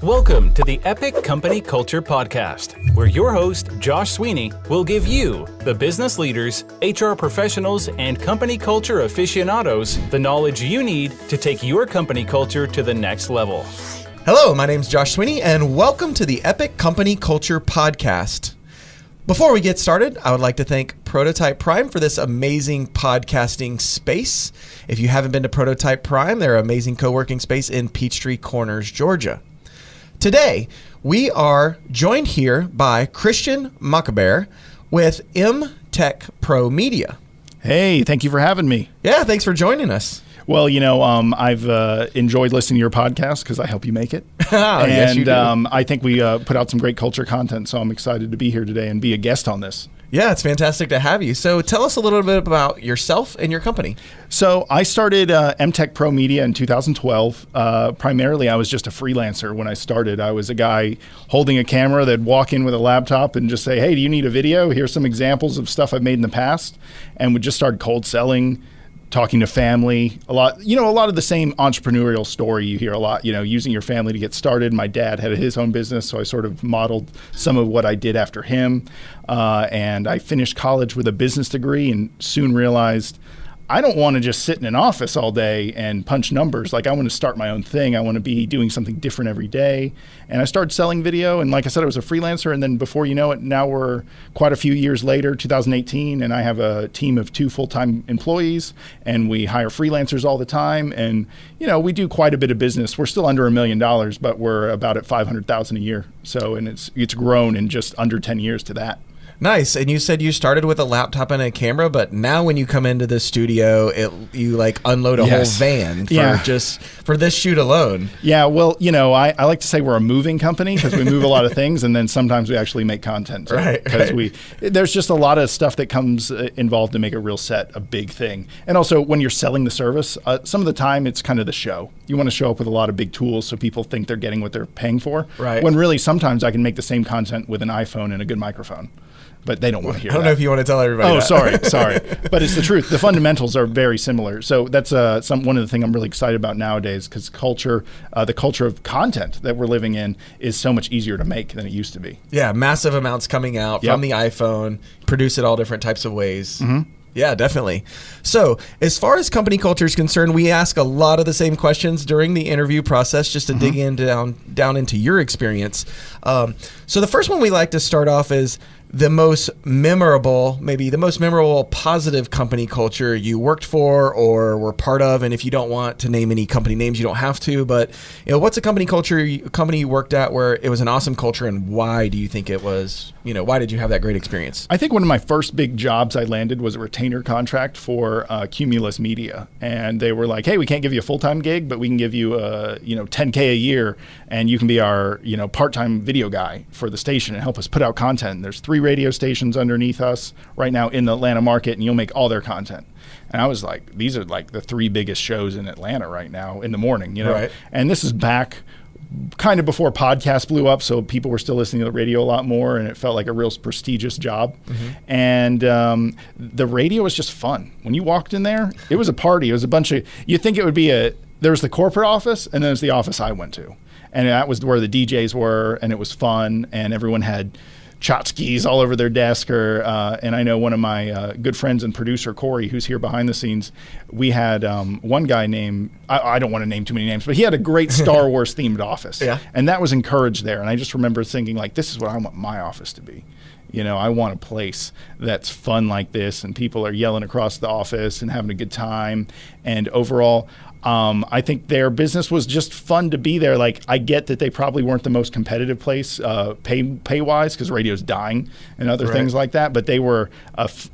Welcome to the Epic Company Culture Podcast, where your host, Josh Sweeney, will give you, the business leaders, HR professionals, and company culture aficionados, the knowledge you need to take your company culture to the next level. Hello, my name's Josh Sweeney, and welcome to the Epic Company Culture Podcast. Before we get started, I would like to thank Prototype Prime for this amazing podcasting space. If you haven't been to Prototype Prime, they're an amazing co-working space in Peachtree Corners, Georgia. Today, we are joined here by Christian Monckeberg with MTechProMedia. Hey, thank you for having me. Yeah, thanks for joining us. Well, I've enjoyed listening to your podcast because I help you make it. And yes, you do. I think we put out some great culture content, so I'm excited to be here today and be a guest on this. Yeah, it's fantastic to have you. So tell us a little bit about yourself and your company. So I started MTechProMedia in 2012. Primarily, I was just a freelancer when I started. I was a guy holding a camera that'd walk in with a laptop and just say, hey, do you need a video? Here's some examples of stuff I've made in the past. And would just start cold selling, talking to family, a lot of the same entrepreneurial story you hear a lot, using your family to get started. My dad had his own business, so I sort of modeled some of what I did after him. And I finished college with a business degree and soon realized I don't want to just sit in an office all day and punch numbers. Like, I want to start my own thing. I want to be doing something different every day. And I started selling video. And like I said, I was a freelancer. And then before you know it, now we're quite a few years later, 2018, and I have a team of 2 full-time employees, and we hire freelancers all the time. And, we do quite a bit of business. We're still under $1 million, but we're about at $500,000 a year. So, and it's grown in just under 10 years to that. Nice. And you said you started with a laptop and a camera, but now when you come into the studio, you unload a whole van for this shoot alone. Yeah. Well, I like to say we're a moving company because we move a lot of things, and then sometimes we actually make content too, right? Because there's just a lot of stuff that comes involved to make a real set a big thing. And also when you're selling the service, some of the time it's kind of the show. You want to show up with a lot of big tools so people think they're getting what they're paying for. Right. When really sometimes I can make the same content with an iPhone and a good microphone. But they don't want to hear that. I don't know if you want to tell everybody that. Sorry. But it's the truth. The fundamentals are very similar. So that's one of the things I'm really excited about nowadays, because the culture of content that we're living in is so much easier to make than it used to be. Yeah, massive amounts coming out from the iPhone, produce it all different types of ways. Mm-hmm. Yeah, definitely. So as far as company culture is concerned, we ask a lot of the same questions during the interview process just to dig down into your experience. So the first one we like to start off is the most memorable positive company culture you worked for or were part of. And if you don't want to name any company names, you don't have to. But what's a company you worked at where it was an awesome culture, and why do you think it was? Why did you have that great experience? I think one of my first big jobs I landed was a retainer contract for Cumulus Media, and they were like, "Hey, we can't give you a full-time gig, but we can give you $10K a year, and you can be our part-time video guy for the station and help us put out content." And there's 3 radio stations underneath us right now in the Atlanta market, and you'll make all their content. And I was like, these are like the 3 biggest shows in Atlanta right now in the morning, Right. And this is back kind of before podcasts blew up, so people were still listening to the radio a lot more, and it felt like a real prestigious job. Mm-hmm. And the radio was just fun. When you walked in there, it was a party. It was a bunch of, you'd think it would be there was the corporate office, and then there's the office I went to. And that was where the DJs were, and it was fun, and everyone had tchotchkes all over their desk, and I know one of my good friends and producer, Corey, who's here behind the scenes, we had one guy named, I don't want to name too many names, but he had a great Star Wars themed office. Yeah. And that was encouraged there. And I just remember thinking, this is what I want my office to be. I want a place that's fun like this, and people are yelling across the office and having a good time. And overall, I think their business was just fun to be there. I get that they probably weren't the most competitive place pay-wise, because radio's dying and other things like that, but they were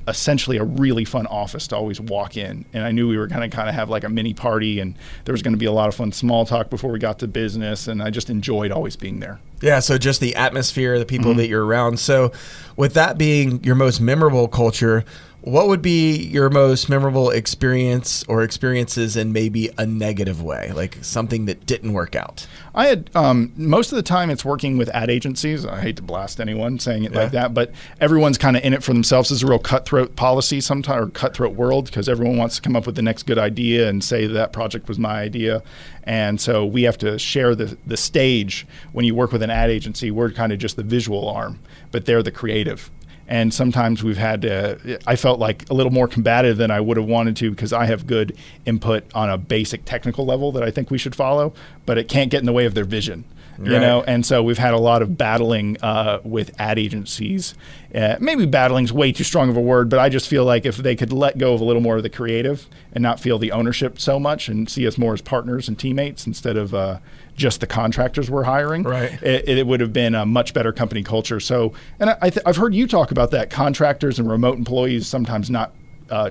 essentially a really fun office to always walk in. And I knew we were going to kind of have a mini party, and there was going to be a lot of fun small talk before we got to business, and I just enjoyed always being there. Yeah, so just the atmosphere, the people that you're around. So with that being your most memorable culture, what would be your most memorable experience or experiences in maybe a negative way, like something that didn't work out? I had most of the time it's working with ad agencies. I hate to blast anyone saying it like that, but everyone's kind of in it for themselves. It's a real cutthroat policy sometimes, or cutthroat world, because everyone wants to come up with the next good idea and say that project was my idea. And so we have to share the stage. When you work with an ad agency, we're kind of just the visual arm, but they're the creative. And sometimes we've had to, I felt like a little more combative than I would have wanted to, because I have good input on a basic technical level that I think we should follow, but it can't get in the way of their vision. You know, and so we've had a lot of battling with ad agencies. Maybe battling's way too strong of a word, but I just feel like if they could let go of a little more of the creative and not feel the ownership so much and see us more as partners and teammates instead of just the contractors we're hiring, it would have been a much better company culture. So, and I've heard you talk about that, contractors and remote employees sometimes not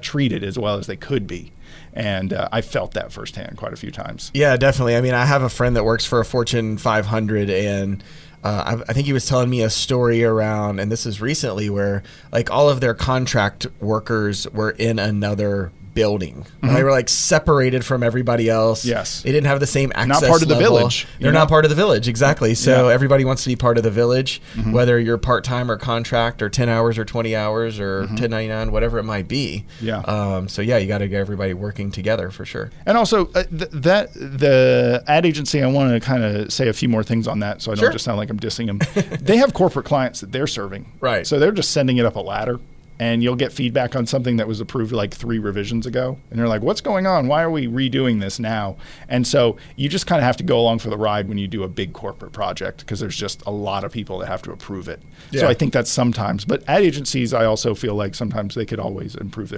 treated as well as they could be. And I felt that firsthand quite a few times. Yeah, definitely. I mean, I have a friend that works for a Fortune 500, and I think he was telling me a story around, and this is recently, where like all of their contract workers were in another building. They were like separated from everybody else. Yes. They didn't have the same access Not part of the level. village. They're not part of the village. Exactly. So everybody wants to be part of the village, whether you're part-time or contract or 10 hours or 20 hours or 1099, whatever it might be. Yeah. So yeah, you got to get everybody working together for sure. And also the ad agency, I want to kind of say a few more things on that so I don't just sound like I'm dissing them. They have corporate clients that they're serving. Right. So they're just sending it up a ladder. And you'll get feedback on something that was approved like 3 revisions ago. And they're like, what's going on? Why are we redoing this now? And so you just kind of have to go along for the ride when you do a big corporate project, because there's just a lot of people that have to approve it. Yeah. So I think that's sometimes. But ad agencies, I also feel like sometimes they could always improve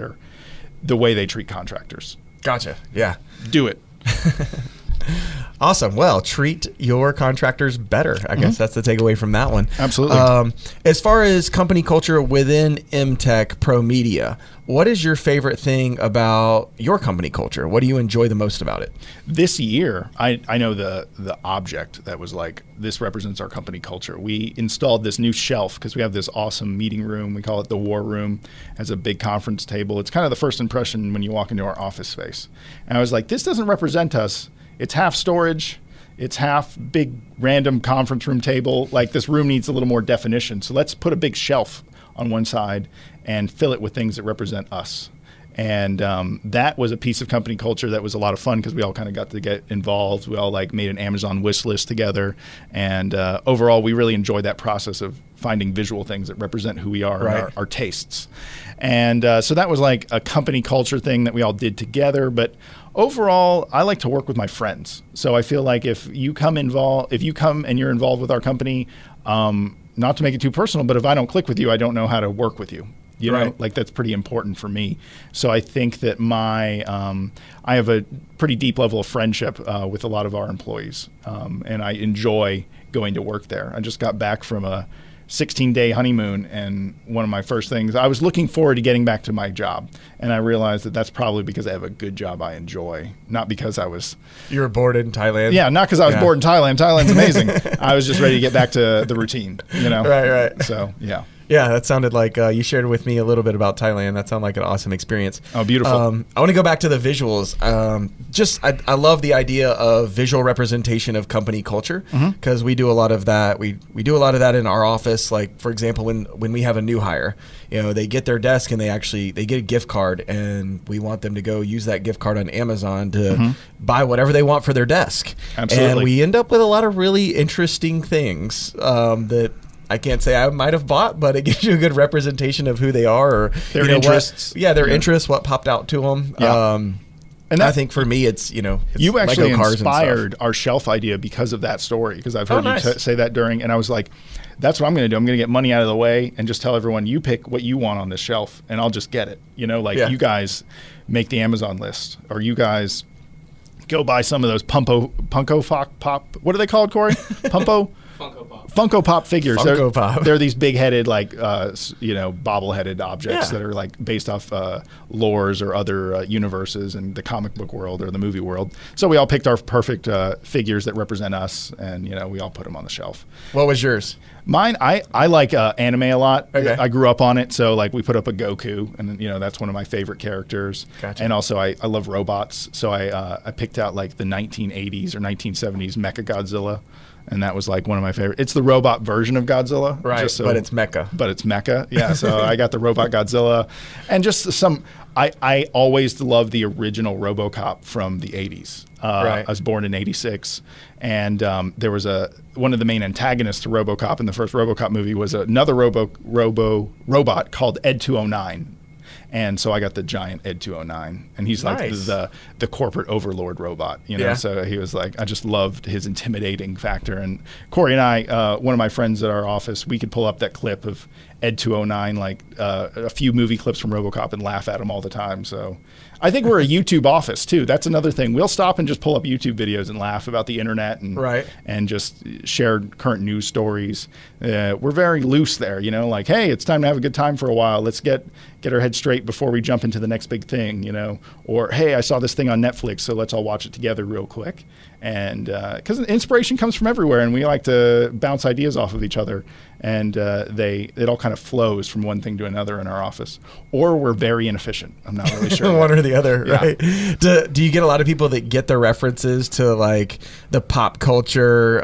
the way they treat contractors. Gotcha. Yeah. Do it. Awesome. Well, treat your contractors better. I guess that's the takeaway from that one. Absolutely. As far as company culture within MTechProMedia, what is your favorite thing about your company culture? What do you enjoy the most about it? This year, I know the object that was like, this represents our company culture. We installed this new shelf because we have this awesome meeting room. We call it the War Room. It has a big conference table. It's kind of the first impression when you walk into our office space. And I was like, this doesn't represent us. It's half storage. It's half big random conference room table. Like, this room needs a little more definition. So let's put a big shelf on one side and fill it with things that represent us. And that was a piece of company culture that was a lot of fun, because we all kind of got to get involved. We all like made an Amazon wish list together. And overall, we really enjoyed that process of finding visual things that represent who we are, and our tastes. And so that was like a company culture thing that we all did together. But overall, I like to work with my friends. So I feel like if you come and you're involved with our company, not to make it too personal, but if I don't click with you, I don't know how to work with you. You know, like, that's pretty important for me. So I think that I have a pretty deep level of friendship with a lot of our employees, and I enjoy going to work there. I just got back from a 16-day honeymoon, and one of my first things, I was looking forward to getting back to my job, and I realized that that's probably because I have a good job I enjoy, not because you were bored in Thailand. Yeah, not because I was bored in Thailand. Thailand's amazing. I was just ready to get back to the routine, you know? Right. So, yeah. Yeah, that sounded like you shared with me a little bit about Thailand. That sounded like an awesome experience. Oh, beautiful. I want to go back to the visuals. I love the idea of visual representation of company culture, because we do a lot of that. We do a lot of that in our office. Like, for example, when we have a new hire, you know, they get their desk and they get a gift card, and we want them to go use that gift card on Amazon to buy whatever they want for their desk. Absolutely. And we end up with a lot of really interesting things that I can't say I might have bought, but it gives you a good representation of who they are, or their interests. Their interests, what popped out to them. Yeah. And I think for me, it's you actually inspired our shelf idea because of that story. Because I've heard you say that during, and I was like, that's what I'm going to do. I'm going to get money out of the way and just tell everyone, you pick what you want on this shelf, and I'll just get it. You guys make the Amazon list, or you guys go buy some of those Punko Pop. What are they called, Corey? Pumpo. Funko Pop figures. Funko Pop. They're these big-headed, like, bobbleheaded objects that are like based off lores or other universes in the comic book world or the movie world. So we all picked our perfect figures that represent us, and we all put them on the shelf. What was yours? Mine, I like anime a lot. Okay. I grew up on it, so like we put up a Goku, and that's one of my favorite characters. Gotcha. And also I love robots, so I picked out like the 1980s or 1970s Mechagodzilla, and that was like one of my favorite. It's the robot version of Godzilla, right? But it's mecha. But it's mecha, yeah. So I got the robot Godzilla, and just some. I always loved the original RoboCop from the 80s. Right. I was born in '86, and there was one of the main antagonists to RoboCop in the first RoboCop movie was another robot called Ed209. And so I got the giant Ed209, and he's like the corporate overlord robot, Yeah. So he was like, I just loved his intimidating factor. And Corey and I, one of my friends at our office, we could pull up that clip of Ed209, like a few movie clips from RoboCop, and laugh at him all the time. So I think we're a YouTube office too. That's another thing. We'll stop and just pull up YouTube videos and laugh about the internet and just share current news stories. We're very loose there, like, hey, it's time to have a good time for a while. Let's get our head straight before we jump into the next big thing, or hey, I saw this thing on Netflix, so let's all watch it together real quick. And because inspiration comes from everywhere, and we like to bounce ideas off of each other, and it all kind of flows from one thing to another in our office. Or we're very inefficient. I'm not really sure. One or the other, Yeah. right? Do you get a lot of people that get the references to like the pop culture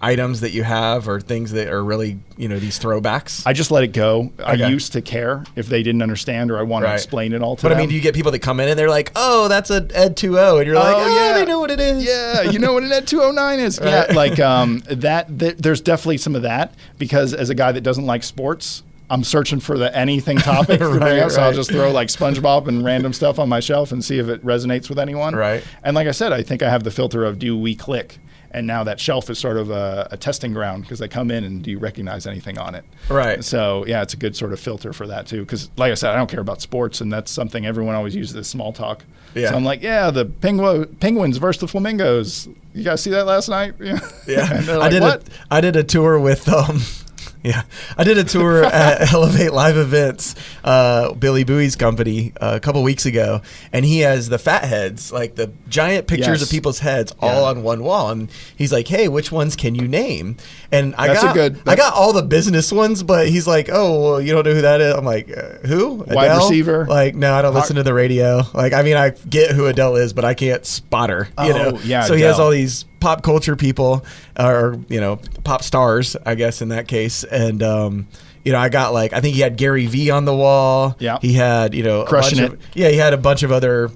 items that you have, or things that are really these throwbacks? I just let it go. Okay. I used to care if they didn't understand, or I want to explain it all to them. But I mean, do you get people that come in and they're like, "Oh, that's an Ed2O," and you're like, "Oh, yeah, they know what it is." Yeah, you know what an Ed209 is. Right. Yeah, like there's definitely some of that, because as a guy that doesn't like sports, I'm searching for the anything topic. So I'll just throw like SpongeBob and random stuff on my shelf and see if it resonates with anyone. Right. And like I said, I think I have the filter of do we click? And now that shelf is sort of a testing ground, because they come in and do you recognize anything on it? Right. So yeah, it's a good sort of filter for that too. Because like I said, I don't care about sports, and that's something everyone always uses as small talk. Yeah. So I'm like, yeah, the Penguins versus the Flamingos. You guys see that last night? Yeah. Yeah. Like, I did a tour with Yeah, I did a tour at Elevate Live Events, Billy Bowie's company, a couple weeks ago, and he has the fat heads, like the giant pictures of people's heads, all on one wall, and he's like, "Hey, which ones can you name?" And I got all the business ones, but he's like, "Oh, well, you don't know who that is?" I'm like, "Who? Adele?" Wide receiver? Like, no, I don't listen to the radio. Like, I mean, I get who Adele is, but I can't spot her. Yeah. So he has all these pop culture people, or pop stars, I guess in that case, and I got like, I think he had Gary Vee on the wall. Yeah, he had Crushing It. he had a bunch of other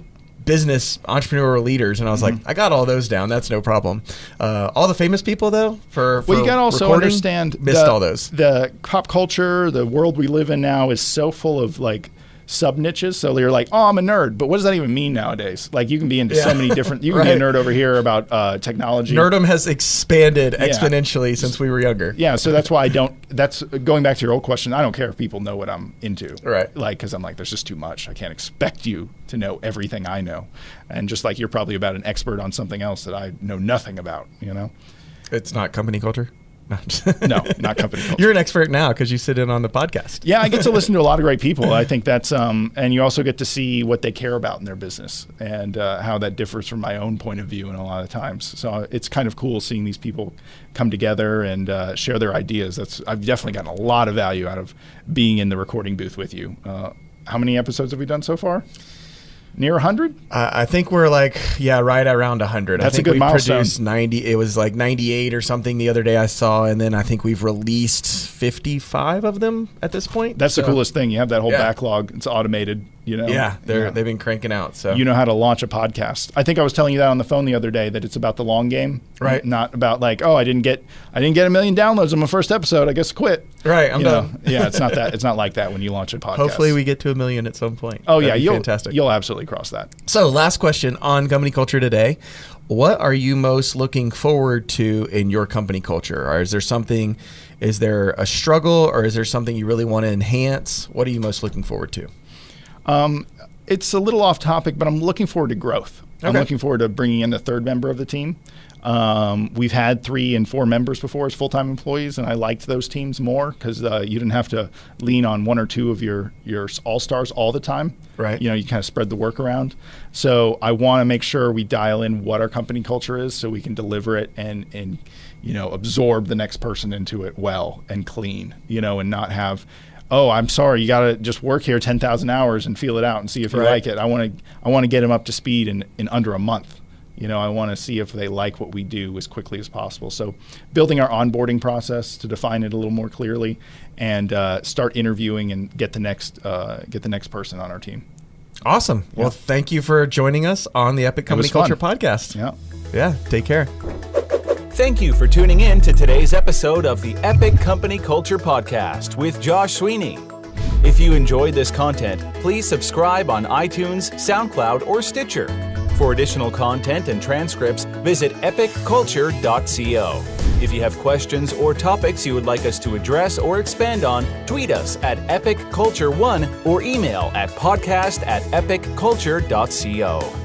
business entrepreneurial leaders, and I was like, I got all those down. That's no problem. All the famous people though, for you got to also understand missed all those. The pop culture, the world we live in now is so full of like sub niches. So you're like, oh, I'm a nerd, but what does that even mean nowadays? Like, you can be into so many different. You can be a nerd over here about technology. Nerdom has expanded exponentially since we were younger. Yeah, so that's why I don't. That's going back to your old question. I don't care if people know what I'm into, right? Like, because I'm like, there's just too much. I can't expect you to know everything I know, and just like you're probably about an expert on something else that I know nothing about. It's not company culture. No, not company culture. You're an expert now because you sit in on the podcast. Yeah, I get to listen to a lot of great people. I think that's, and you also get to see what they care about in their business, and how that differs from my own point of view in a lot of times. So it's kind of cool seeing these people come together and share their ideas. I've definitely gotten a lot of value out of being in the recording booth with you. How many episodes have we done so far? Near 100? I think we're like, right around 100. That's I think a good we milestone. Produced 90. It was like 98 or something the other day I saw, and then I think we've released 55 of them at this point. That's the coolest thing. You have that whole backlog. It's automated. Yeah, they've been cranking out. So you know how to launch a podcast. I think I was telling you that on the phone the other day, that it's about the long game, right? Not about like, oh, I didn't get 1 million downloads on my first episode, I guess quit. Right, I'm done. Yeah, it's not that. It's not like that when you launch a podcast. Hopefully we get to 1 million at some point. Oh yeah, fantastic. You'll absolutely cross that. So last question on company culture today. What are you most looking forward to in your company culture? Or is there a struggle, or is there something you really want to enhance? What are you most looking forward to? It's a little off topic, but I'm looking forward to growth. Okay. I'm looking forward to bringing in the third member of the team. We've had 3 and 4 members before as full-time employees, and I liked those teams more because you didn't have to lean on 1 or 2 of your all-stars all the time. Right. You kind of spread the work around. So I want to make sure we dial in what our company culture is so we can deliver it and absorb the next person into it well and clean, and not have, oh, I'm sorry, you got to just work here 10,000 hours and feel it out and see if you like it. I want to get them up to speed in under a month. I want to see if they like what we do as quickly as possible. So building our onboarding process to define it a little more clearly and start interviewing and get the next person on our team. Awesome. Well, thank you for joining us on the Epic Company Culture Podcast. Yeah. Take care. Thank you for tuning in to today's episode of the Epic Company Culture Podcast with Josh Sweeney. If you enjoyed this content, please subscribe on iTunes, SoundCloud, or Stitcher. For additional content and transcripts, visit epicculture.co. If you have questions or topics you would like us to address or expand on, tweet us at epicculture1 or email at podcast@epicculture.co.